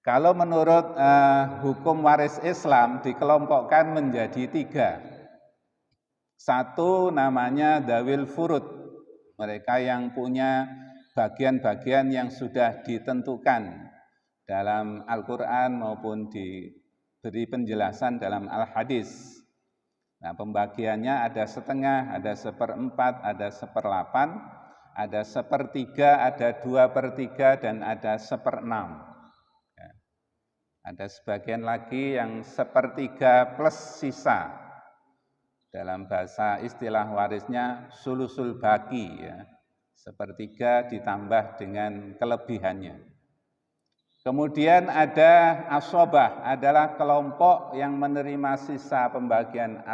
Kalau menurut hukum waris Islam dikelompokkan menjadi 3. Satu namanya dzawil furud, mereka yang punya bagian-bagian yang sudah ditentukan dalam Al-Quran maupun diberi penjelasan dalam Al-Hadis. Nah, pembagiannya ada setengah, ada 1/4, ada 1/8, ada 1/3, ada 2/3, dan ada 1/6. Ya. Ada sebagian lagi yang 1/3 plus sisa. Dalam bahasa istilah warisnya sulusul baki, ya. 1/3 ditambah dengan kelebihannya. Kemudian ada asobah, adalah kelompok yang menerima sisa pembagian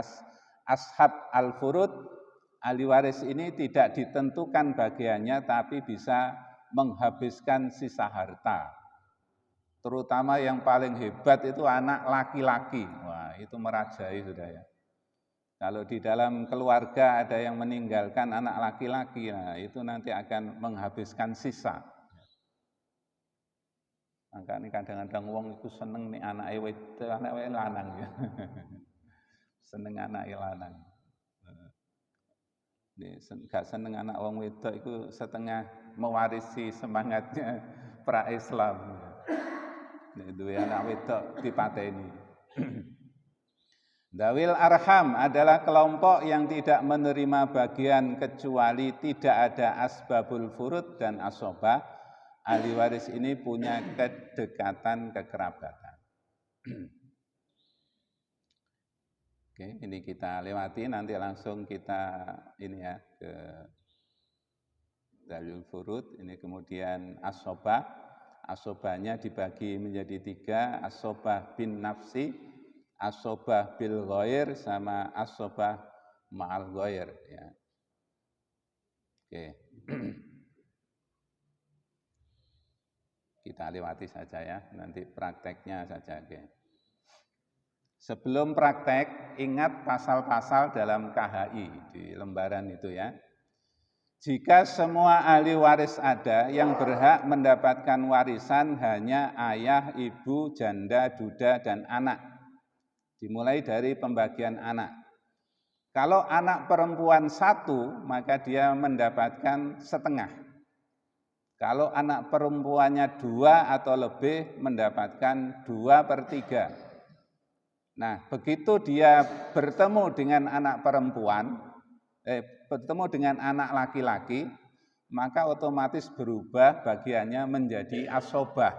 ashab al-furud. Ahli waris ini tidak ditentukan bagiannya, tapi bisa menghabiskan sisa harta. Terutama yang paling hebat itu anak laki-laki. Wah, itu merajai sudah ya. Kalau di dalam keluarga ada yang meninggalkan anak laki-laki, nah itu nanti akan menghabiskan sisa. Maka ini kadang-kadang wong itu seneng nih anak lanang ya. Seneng anak lanang. Gak seneng anak wong wedok itu setengah mewarisi semangatnya pra-Islam. Itu anak wedok dipateni. Dzawil arham adalah kelompok yang tidak menerima bagian kecuali tidak ada asbabul furud dan asobah. Ahli waris ini punya kedekatan kekerabatan. Oke, ini kita lewati, nanti langsung kita ini ya ke dzawil furud. Ini kemudian asobah. Asobahnya dibagi menjadi 3, asobah bin nafsi, asobah bil ghair, sama asobah ma'al ghair ya. Oke. Kita lewati saja ya, nanti prakteknya saja. Oke. Sebelum praktek, ingat pasal-pasal dalam KHI di lembaran itu ya. Jika semua ahli waris ada, yang berhak mendapatkan warisan hanya ayah, ibu, janda, duda, dan anak. Dimulai dari pembagian anak. Kalau anak perempuan 1, maka dia mendapatkan setengah. Kalau anak perempuannya 2 atau lebih, mendapatkan 2/3. Nah, begitu dia bertemu dengan anak perempuan, bertemu dengan anak laki-laki, maka otomatis berubah bagiannya menjadi asobah.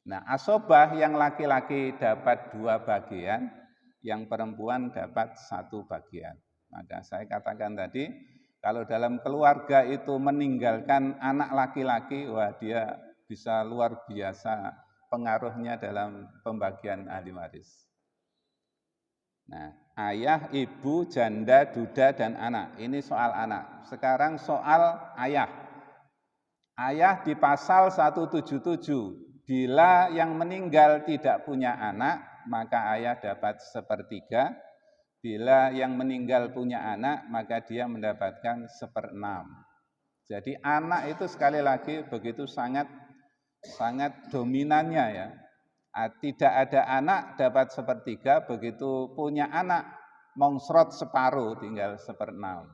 Nah, asobah yang laki-laki dapat 2 bagian, yang perempuan dapat 1 bagian. Maka saya katakan tadi, kalau dalam keluarga itu meninggalkan anak laki-laki, wah dia bisa luar biasa pengaruhnya dalam pembagian ahli waris. Nah, ayah, ibu, janda, duda, dan anak. Ini soal anak. Sekarang soal ayah. Ayah di pasal 177, bila yang meninggal tidak punya anak, maka ayah dapat 1/3. Bila yang meninggal punya anak, maka dia mendapatkan 1/6. Jadi anak itu sekali lagi begitu sangat dominannya ya. Tidak ada anak dapat 1/3, begitu punya anak mongsrot separuh, tinggal 1/6.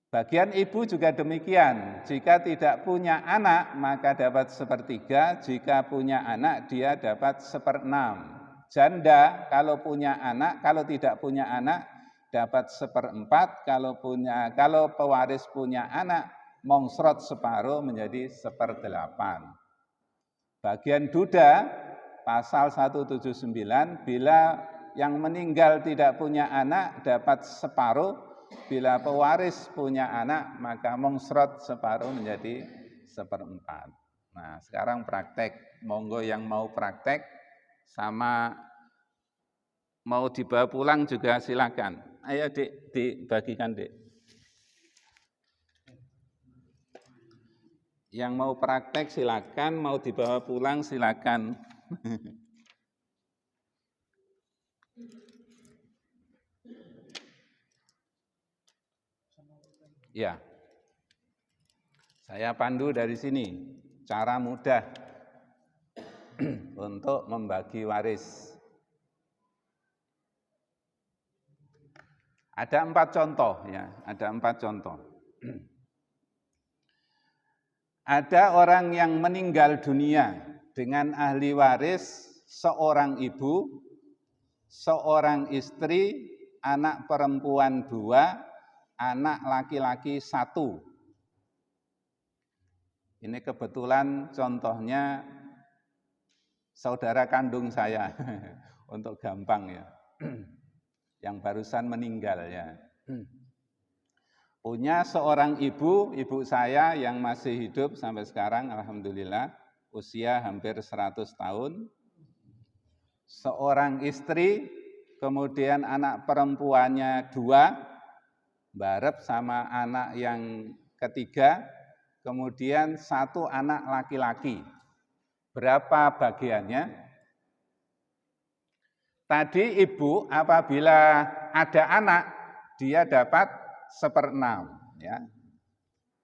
Bagian ibu juga demikian, jika tidak punya anak maka dapat 1/3, jika punya anak dia dapat 1/6. Janda kalau punya anak, kalau tidak punya anak dapat 1/4, kalau pewaris punya anak mongsrot separuh menjadi 1/8. Bagian duda, pasal 179, bila yang meninggal tidak punya anak dapat separuh, bila pewaris punya anak maka mongsrot separuh menjadi 1/4. Nah, sekarang praktek, monggo yang mau praktek sama mau dibawa pulang juga silakan. Ayo Dik, dibagikan Dik. Yang mau praktek silakan, mau dibawa pulang silakan. Ya, saya pandu dari sini. cara mudah untuk membagi waris. Ada 4 contoh ya, ada 4 contoh. Ada orang yang meninggal dunia dengan ahli waris seorang ibu, seorang istri, anak perempuan 2, anak laki-laki 1. Ini kebetulan contohnya saudara kandung saya, untuk gampang ya. Yang barusan meninggal ya. Punya seorang ibu saya yang masih hidup sampai sekarang, alhamdulillah, usia hampir 100 tahun. Seorang istri, kemudian anak perempuannya 2, barep sama anak yang ketiga, kemudian 1 anak laki-laki. Berapa bagiannya? Tadi ibu apabila ada anak, dia dapat 1/6. Ya.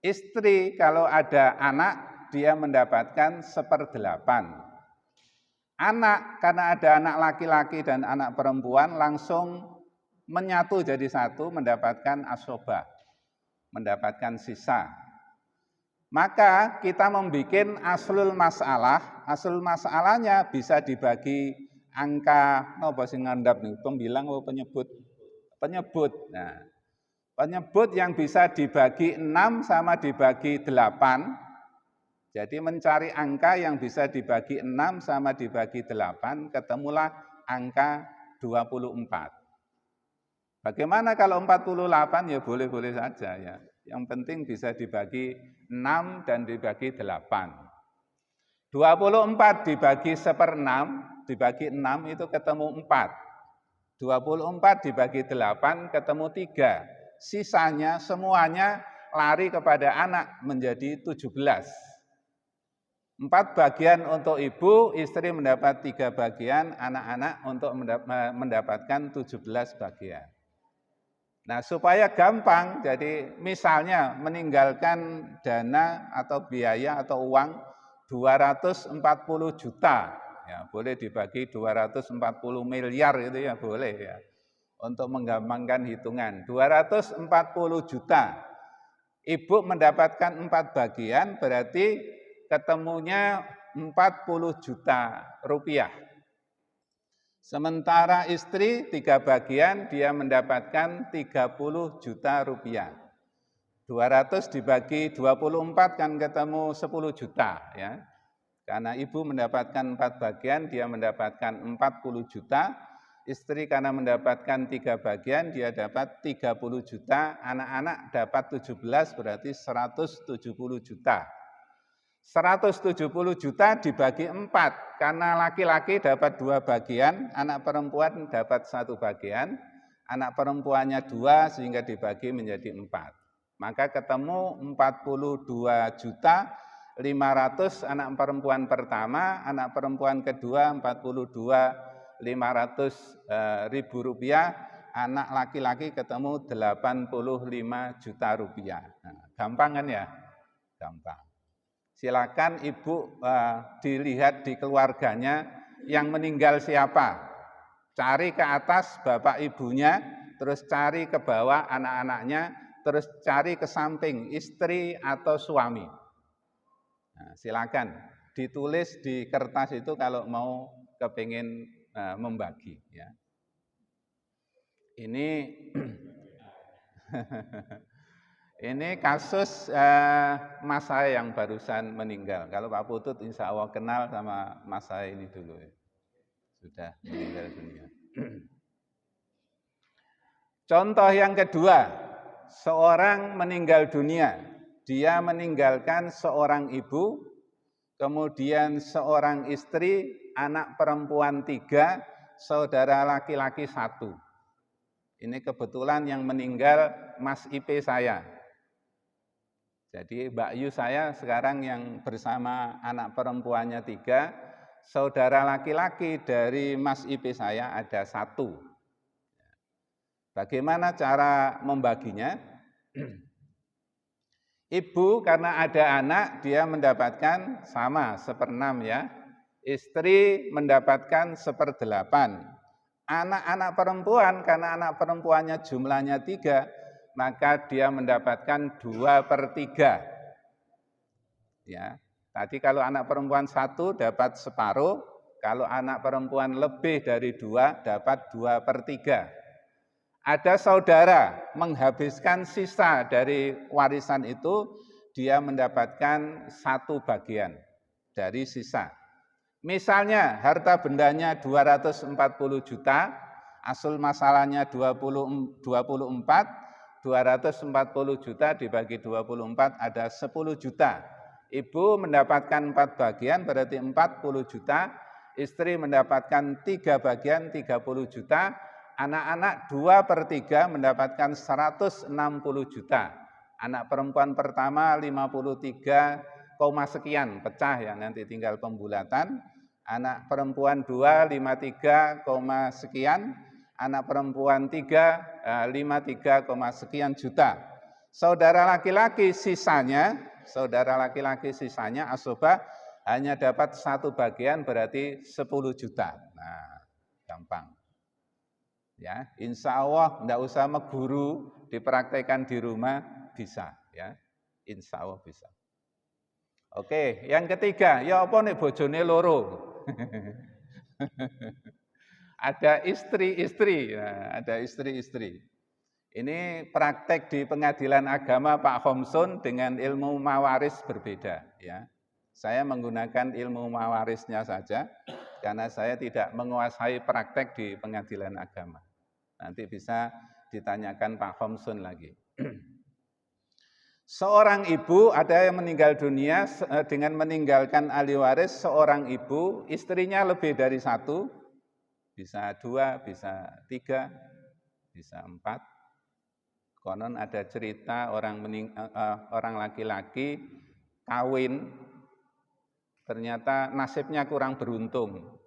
Istri kalau ada anak, dia mendapatkan 1/8. Anak, karena ada anak laki-laki dan anak perempuan, langsung menyatu jadi 1, mendapatkan asobah, mendapatkan sisa. Maka kita membuat aslul masalah. Aslul masalahnya bisa dibagi angka, apa sing ngandap nih, pembilang atau penyebut? Penyebut. Nah, penyebut yang bisa dibagi 6 sama dibagi 8. Jadi mencari angka yang bisa dibagi 6 sama dibagi 8, ketemulah angka 24. Bagaimana kalau 48? Ya boleh-boleh saja ya. Yang penting bisa dibagi 6 dan dibagi 8. 24 dibagi 1/6, dibagi 6 itu ketemu 4. 24 dibagi 8 ketemu 3. Sisanya semuanya lari kepada anak menjadi 17. 4 bagian untuk ibu, istri mendapat 3 bagian, anak-anak untuk mendapatkan 17 bagian. Nah, supaya gampang, jadi misalnya meninggalkan dana atau biaya atau uang 240 juta, ya boleh dibagi 240 miliar itu ya boleh ya, untuk menggampangkan hitungan. 240 juta, ibu mendapatkan 4 bagian, berarti ketemunya 40 juta rupiah. Sementara istri 3 bagian, dia mendapatkan 30 juta rupiah. 200 dibagi 24 kan ketemu 10 juta ya. Karena ibu mendapatkan 4 bagian, dia mendapatkan 40 juta. Istri karena mendapatkan 3 bagian, dia dapat 30 juta. Anak-anak dapat 17, berarti 170 juta. 170 juta dibagi 4, karena laki-laki dapat 2 bagian, anak perempuan dapat 1 bagian, anak perempuannya 2 sehingga dibagi menjadi 4. Maka ketemu 42 juta 500 anak perempuan pertama, anak perempuan kedua 42 500 ribu rupiah, anak laki-laki ketemu 85 juta rupiah. Nah, gampang kan ya? Gampang. Silakan ibu dilihat di keluarganya yang meninggal siapa. Cari ke atas bapak ibunya, terus cari ke bawah anak-anaknya, terus cari ke samping istri atau suami. Nah, silakan ditulis di kertas itu kalau mau kepingin membagi. Ya. Ini ini kasus mas saya yang barusan meninggal. Kalau Pak Putut insya Allah kenal sama mas saya ini dulu. Ya. Sudah meninggal dunia. Contoh yang kedua, seorang meninggal dunia. Dia meninggalkan seorang ibu, kemudian seorang istri, anak perempuan 3, saudara laki-laki 1. Ini kebetulan yang meninggal Mas IP saya. Jadi Mbak Yu saya sekarang yang bersama anak perempuannya 3, saudara laki-laki dari Mas IP saya ada 1. Bagaimana cara membaginya? Ibu karena ada anak, dia mendapatkan sama 1/6 ya. Istri mendapatkan 1/8. Anak-anak perempuan, karena anak perempuannya jumlahnya 3, maka dia mendapatkan 2/3. Ya, tadi kalau anak perempuan 1 dapat separuh, kalau anak perempuan lebih dari 2 dapat 2/3. Ada saudara menghabiskan sisa dari warisan itu, dia mendapatkan 1 bagian dari sisa. Misalnya harta bendanya 240 juta, asal masalahnya 24, 240 juta dibagi 24 ada 10 juta. Ibu mendapatkan 4 bagian berarti 40 juta, istri mendapatkan 3 bagian 30 juta, anak-anak 2/3 mendapatkan 160 juta. Anak perempuan pertama 53, sekian, pecah ya nanti tinggal pembulatan. Anak perempuan 2, 53, sekian. Anak perempuan 3, 53, sekian juta. Saudara laki-laki sisanya asobah hanya dapat 1 bagian berarti 10 juta. Nah, gampang. Ya, insya Allah enggak usah meguru, dipraktekkan di rumah bisa ya. Insya Allah bisa. Oke, yang ketiga, ya apa nih bojone loro? Ada istri-istri, ya, ada istri-istri. Ini praktek di pengadilan agama Pak Homsun dengan ilmu mawaris berbeda ya. Saya menggunakan ilmu mawarisnya saja karena saya tidak menguasai praktek di pengadilan agama. Nanti bisa ditanyakan Pak Homsun lagi. Seorang ibu ada yang meninggal dunia dengan meninggalkan ahli waris, seorang ibu, istrinya lebih dari 1, bisa 2, bisa 3, bisa 4. Konon ada cerita orang laki-laki kawin, ternyata nasibnya kurang beruntung,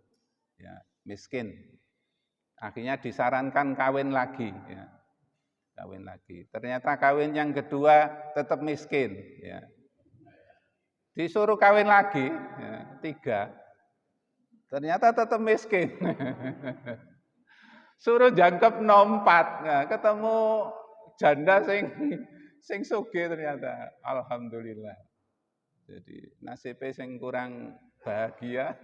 ya, miskin. Akhirnya disarankan kawin lagi, ya, kawin lagi. Ternyata kawin yang kedua tetap miskin, ya. Disuruh kawin lagi, ya, 3, ternyata tetap miskin. Suruh jangkep 4, nah, ketemu janda sing sugih ternyata, alhamdulillah. Jadi nasibnya sing kurang bahagia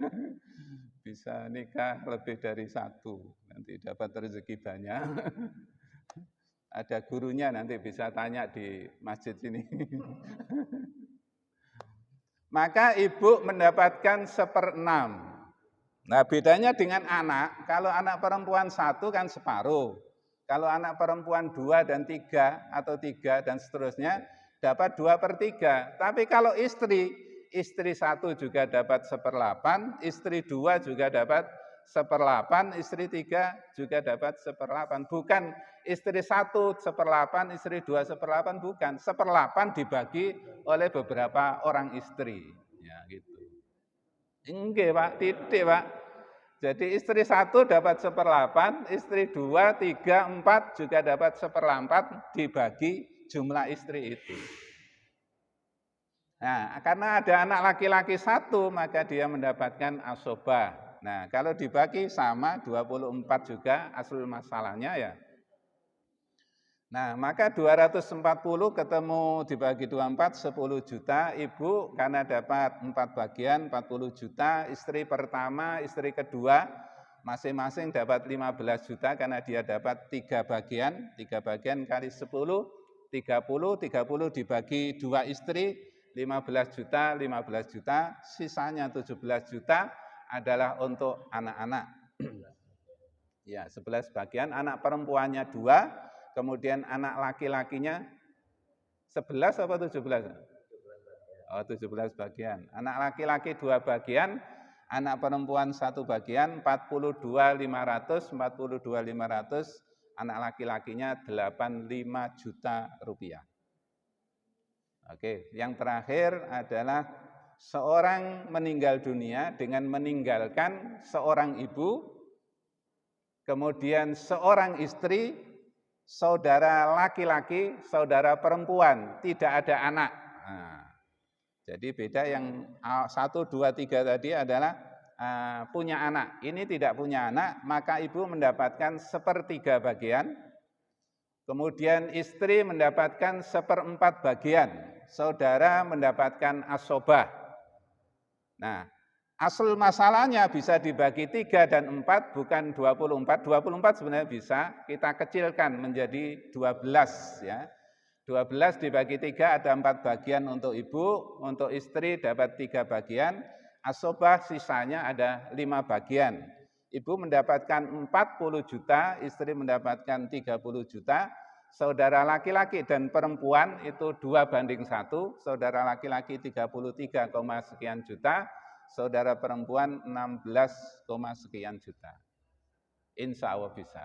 bisa nikah lebih dari 1, nanti dapat rezeki banyak. Ada gurunya nanti bisa tanya di masjid sini. Maka ibu mendapatkan 1/6. Nah bedanya dengan anak, kalau anak perempuan 1 kan separuh. Kalau anak perempuan 2 dan 3 atau 3 dan seterusnya dapat 2/3. Tapi kalau istri 1 juga dapat 1/8, istri 2 juga dapat 1/8, istri 3 juga dapat 1/8. Bukan istri 1 1/8, istri 2 1/8, bukan. 1/8 dibagi oleh beberapa orang istri. Ya gitu. Enggak Pak, titik Pak. Jadi istri 1 dapat 1/8, istri 2, 3, 4 juga dapat 1/4 dibagi jumlah istri itu. Nah, karena ada anak laki-laki 1, maka dia mendapatkan asobah. Nah, kalau dibagi sama 24 juga asal masalahnya ya. Nah, maka 240 ketemu dibagi 24, 10 juta, ibu karena dapat 4 bagian, 40 juta, istri pertama, istri kedua, masing-masing dapat 15 juta karena dia dapat 3 bagian, 3 bagian kali 10, 30 dibagi 2 istri, 15 juta, 15 juta, sisanya 17 juta adalah untuk anak-anak. Ya, 11 bagian, anak perempuannya 2, kemudian anak laki-lakinya 11 apa 17? Oh, 17 bagian. Anak laki-laki 2 bagian, anak perempuan 1 bagian, 42.500, anak laki-lakinya 85 juta rupiah. Oke, yang terakhir adalah seorang meninggal dunia dengan meninggalkan seorang ibu, kemudian seorang istri, saudara laki-laki, saudara perempuan, tidak ada anak. Nah, jadi beda yang 1, 2, 3 tadi adalah punya anak. Ini tidak punya anak, maka ibu mendapatkan 1/3 bagian, kemudian istri mendapatkan 1/4 bagian, saudara mendapatkan asobah. Nah, asal masalahnya bisa dibagi 3 dan 4, bukan 24. 24 sebenarnya bisa, kita kecilkan menjadi 12 ya. 12 dibagi 3 ada 4 bagian untuk ibu, untuk istri dapat 3 bagian, asobah sisanya ada 5 bagian. Ibu mendapatkan 40 juta, istri mendapatkan 30 juta, saudara laki-laki dan perempuan itu 2:1, saudara laki-laki 33, sekian juta, saudara perempuan 16, sekian juta. Insya Allah bisa.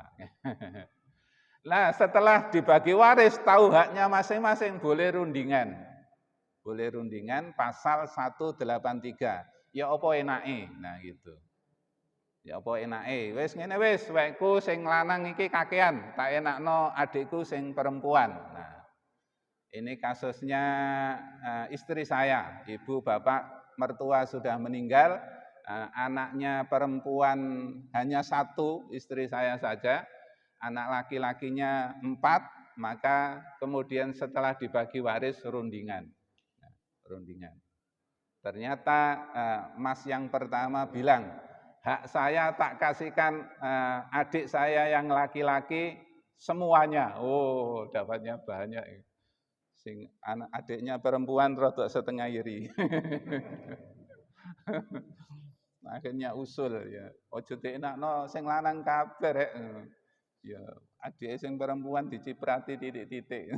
Nah, setelah dibagi waris, tahu haknya masing-masing, boleh rundingan. Boleh rundingan pasal 183. Ya apa enake? Nah, gitu. Ya apa enake? Wis ngene wis, wekku sing lanang iki kakean, tak enakno adikku sing perempuan. Nah, ini kasusnya istri saya, ibu bapak mertua sudah meninggal, anaknya perempuan hanya 1, istri saya saja. Anak laki-lakinya 4, maka kemudian setelah dibagi waris rundingan. Rundingan. Ternyata Mas yang pertama bilang, hak saya tak kasihkan adik saya yang laki-laki semuanya. Oh, dapatnya banyak. Sing anak adiknya perempuan rodok setengah iri. Akhirnya usul ya. Ojo dienakno sing lanang kabeh rek. Ya, adik sing perempuan diciprati titik-titik.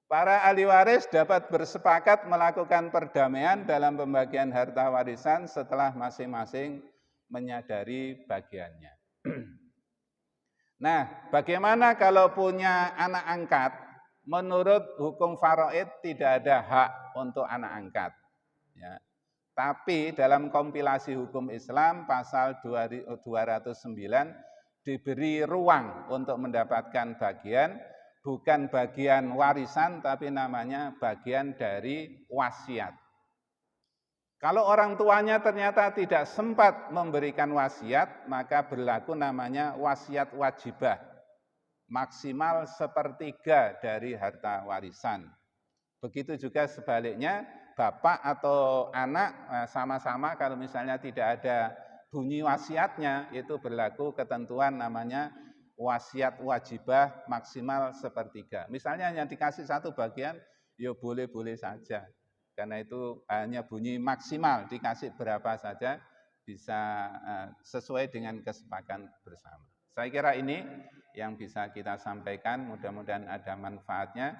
Para ahli waris dapat bersepakat melakukan perdamaian dalam pembagian harta warisan setelah masing-masing menyadari bagiannya. Nah, bagaimana kalau punya anak angkat? Menurut hukum faraid tidak ada hak untuk anak angkat. Ya. Tapi dalam kompilasi hukum Islam pasal 209 diberi ruang untuk mendapatkan bagian, bukan bagian warisan tapi namanya bagian dari wasiat. Kalau orang tuanya ternyata tidak sempat memberikan wasiat, maka berlaku namanya wasiat wajibah, maksimal 1/3 dari harta warisan. Begitu juga sebaliknya, bapak atau anak sama-sama kalau misalnya tidak ada bunyi wasiatnya, itu berlaku ketentuan namanya wasiat wajibah maksimal 1/3. Misalnya yang dikasih 1 bagian, ya boleh-boleh saja. Karena itu hanya bunyi maksimal, dikasih berapa saja bisa sesuai dengan kesepakatan bersama. Saya kira ini yang bisa kita sampaikan, mudah-mudahan ada manfaatnya.